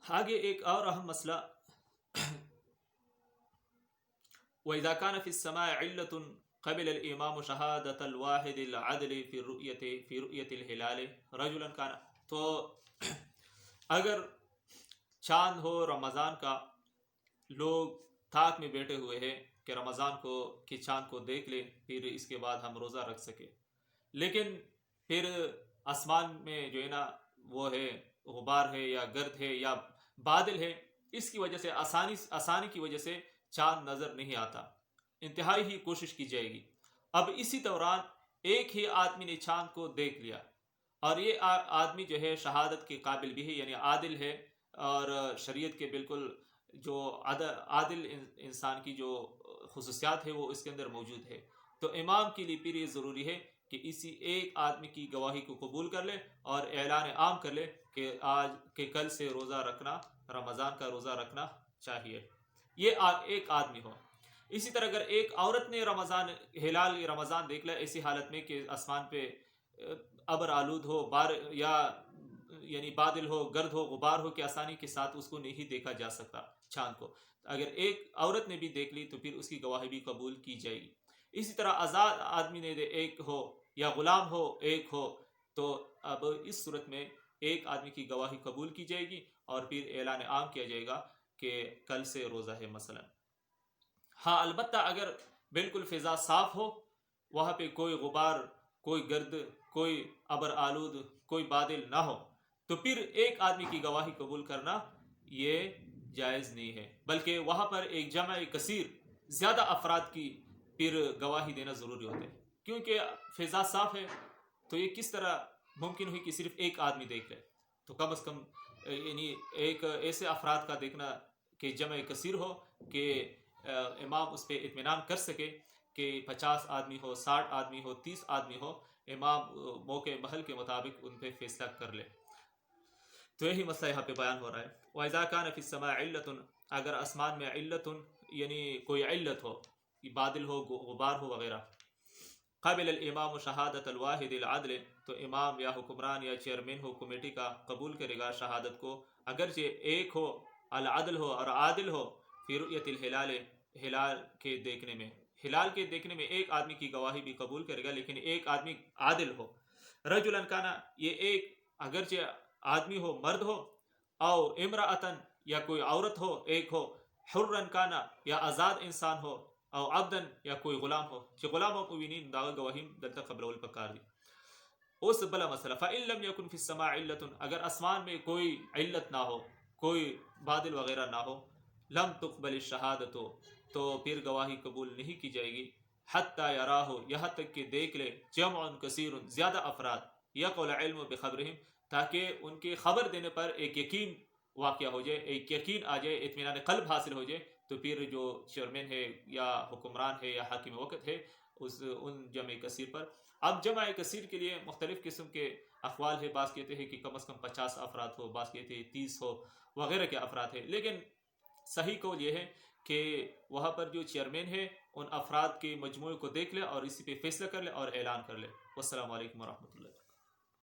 آگے ایک اور اہم مسئلہ، وَإِذَا كَانَ فِي السَّمَاءِ عِلَّةٌ قَبِلَ الْإِمَامُ شَهَادَةَ الْوَاحِدِ الْعَدْلِ فِي رُؤْيَةِ الْهِلَالِ رَجُلًا كَانَ، تو اگر چاند ہو رمضان کا، لوگ تاک میں بیٹھے ہوئے ہیں کہ رمضان کو کہ چاند کو دیکھ لیں، پھر اس کے بعد ہم روزہ رکھ سکیں، لیکن پھر آسمان میں جو ہے نا وہ ہے غبار ہے یا گرد ہے یا بادل ہے، اس کی وجہ سے آسانی کی وجہ سے چاند نظر نہیں آتا، انتہائی ہی کوشش کی جائے گی۔ اب اسی دوران ایک ہی آدمی نے چاند کو دیکھ لیا، اور یہ آدمی جو ہے شہادت کے قابل بھی ہے، یعنی عادل ہے، اور شریعت کے بالکل جو عادل انسان کی جو خصوصیات ہے وہ اس کے اندر موجود ہے، تو امام کے لیے پھر یہ ضروری ہے کہ اسی ایک آدمی کی گواہی کو قبول کر لے اور اعلان عام کر لے کہ کل سے روزہ رکھنا، رمضان کا روزہ رکھنا چاہیے، یہ ایک آدمی ہو۔ اسی طرح اگر ایک عورت نے ہلال رمضان دیکھ لیا ایسی حالت میں کہ آسمان پہ ابر آلود ہو، یعنی بادل ہو، گرد ہو، غبار ہو، کہ آسانی کے ساتھ اس کو نہیں دیکھا جا سکتا چاند کو، اگر ایک عورت نے بھی دیکھ لی تو پھر اس کی گواہی بھی قبول کی جائے گی۔ اسی طرح آزاد آدمی نے ایک ہو یا غلام ہو ایک ہو، تو اب اس صورت میں ایک آدمی کی گواہی قبول کی جائے گی اور پھر اعلان عام کیا جائے گا کہ کل سے روزہ ہے مثلا۔ ہاں البتہ اگر بالکل فضا صاف ہو، وہاں پہ کوئی غبار، کوئی گرد، کوئی ابر آلود، کوئی بادل نہ ہو، تو پھر ایک آدمی کی گواہی قبول کرنا یہ جائز نہیں ہے، بلکہ وہاں پر ایک جمع کثیر، زیادہ افراد کی پھر گواہی دینا ضروری ہوتا ہے، کیونکہ فضا صاف ہے تو یہ کس طرح ممکن ہوئی کہ صرف ایک آدمی دیکھ لے، تو کم از کم یعنی ایک ایسے افراد کا دیکھنا کہ جمع کثیر ہو کہ امام اس پہ اطمینان کر سکے کہ 50 آدمی ہو، 60 آدمی ہو، 30 آدمی ہو، امام موقع محل کے مطابق ان پہ فیصلہ کر لے۔ تو یہی مسئلہ یہاں پہ بیان ہو رہا ہے۔ وَإِذَا كَانَ فِي السَّمَاءِ عِلَّةٌ، اگر آسمان میں علت یعنی کوئی علت ہو، بادل ہو، غبار ہو وغیرہ، قبل الامام شہادت الواحد العدل، تو امام یا حکمران یا چیئرمین ہو کمیٹی کا قبول کرے گا شہادت کو، اگرچہ ایک ہو، العدل ہو اور عادل ہو، فی رؤیت الہلال، ہلال کے دیکھنے میں، ہلال کے دیکھنے میں ایک آدمی کی گواہی بھی قبول کرے گا، لیکن ایک آدمی عادل ہو۔ رجلا کانا، یہ ایک اگرچہ آدمی ہو، مرد ہو، او امرأتن، یا کوئی عورت ہو ایک ہو، حرن کانا، یا آزاد انسان ہو، او عبدن، یا کوئی غلام ہو، کہ غلاموں کو بھی نہیں داغ گواہیم دلتا قبل الپکار دی۔ اس بلا مسئلہ فَإِن لَمْ يَكُنْ فِي السَّمَاءِ عِلَّةٌ، اگر آسمان میں کوئی علت نہ ہو، کوئی بادل وغیرہ نہ ہو، لم تقبل الشہادۃ، تو پھر گواہی قبول نہیں کی جائے گی، حتی یراہ، یہاں تک کہ دیکھ لے، جمع کثیر، زیادہ افراد، یقع العلم بخبرہم، تاکہ ان کے خبر دینے پر ایک یقین واقع ہو جائے، ایک یقین آ جائے، اطمینان قلب حاصل ہو جائے، تو پھر جو چیئرمین ہے یا حکمران ہے یا حاکم وقت ہے ان جمع کثیر پر۔ اب جمع کثیر کے لیے مختلف قسم کے اقوال ہے، بعض کہتے ہیں کہ کم از کم 50 افراد ہو، بعض کہتے ہیں 30 ہو وغیرہ کے افراد ہیں، لیکن صحیح قول یہ ہے کہ وہاں پر جو چیئرمین ہے ان افراد کے مجموعے کو دیکھ لے اور اسی پہ فیصلہ کر لے اور اعلان کر لے۔ والسلام علیکم ورحمۃ اللہ۔